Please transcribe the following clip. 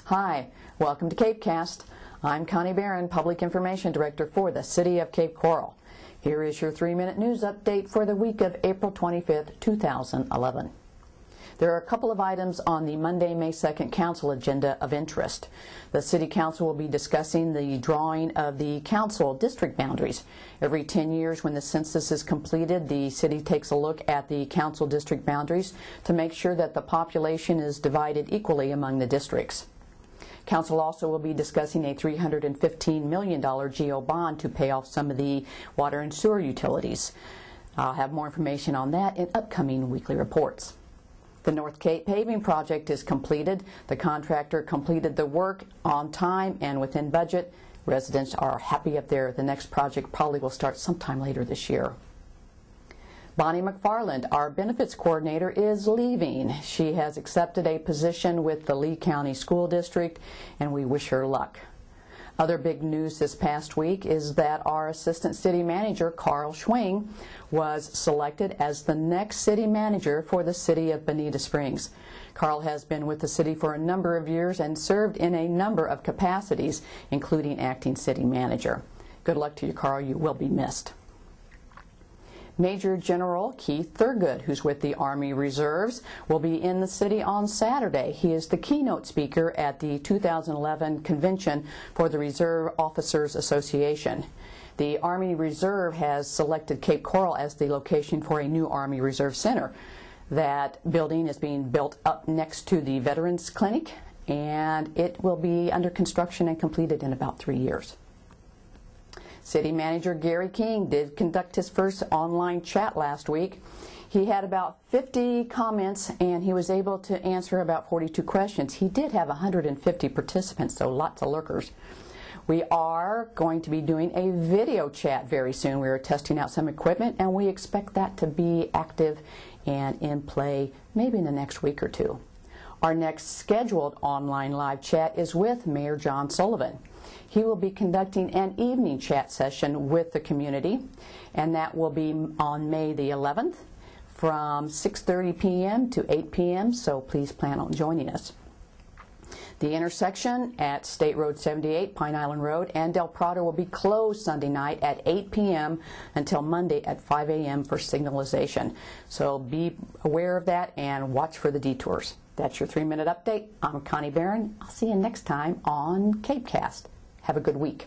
Hi, welcome to CapeCast. I'm Connie Barron, Public Information Director for the City of Cape Coral. Here is your 3-minute news update for the week of April 25th, 2011. There are a couple of items on the Monday, May 2nd Council agenda of interest. The City Council will be discussing the drawing of the Council district boundaries. Every 10 years when the census is completed, the City takes a look at the Council district boundaries to make sure that the population is divided equally among the districts. Council also will be discussing a $315 million GO bond to pay off some of the water and sewer utilities. I'll have more information on that in upcoming weekly reports. The North Cape paving project is completed. The contractor completed the work on time and within budget. Residents are happy up there. The next project probably will start sometime later this year. Bonnie McFarland, our benefits coordinator, is leaving. She has accepted a position with the Lee County School District, and we wish her luck. Other big news this past week is that our Assistant City Manager, Carl Schwing, was selected as the next City Manager for the City of Bonita Springs. Carl has been with the City for a number of years and served in a number of capacities, including Acting City Manager. Good luck to you, Carl. You will be missed. Major General Keith Thurgood, who's with the Army Reserves, will be in the city on Saturday. He is the keynote speaker at the 2011 convention for the Reserve Officers Association. The Army Reserve has selected Cape Coral as the location for a new Army Reserve Center. That building is being built up next to the Veterans Clinic, and it will be under construction and completed in about 3 years. City Manager Gary King did conduct his first online chat last week. He had about 50 comments and he was able to answer about 42 questions. He did have 150 participants, so lots of lurkers. We are going to be doing a video chat very soon. We are testing out some equipment and we expect that to be active and in play maybe in the next week or two. Our next scheduled online live chat is with Mayor John Sullivan. He will be conducting an evening chat session with the community, and that will be on May the 11th from 6:30 p.m. to 8 p.m., so please plan on joining us. The intersection at State Road 78, Pine Island Road, and Del Prado will be closed Sunday night at 8 p.m. until Monday at 5 a.m. for signalization. So be aware of that and watch for the detours. That's your 3-minute update. I'm Connie Barron. I'll see you next time on CapeCast. Have a good week.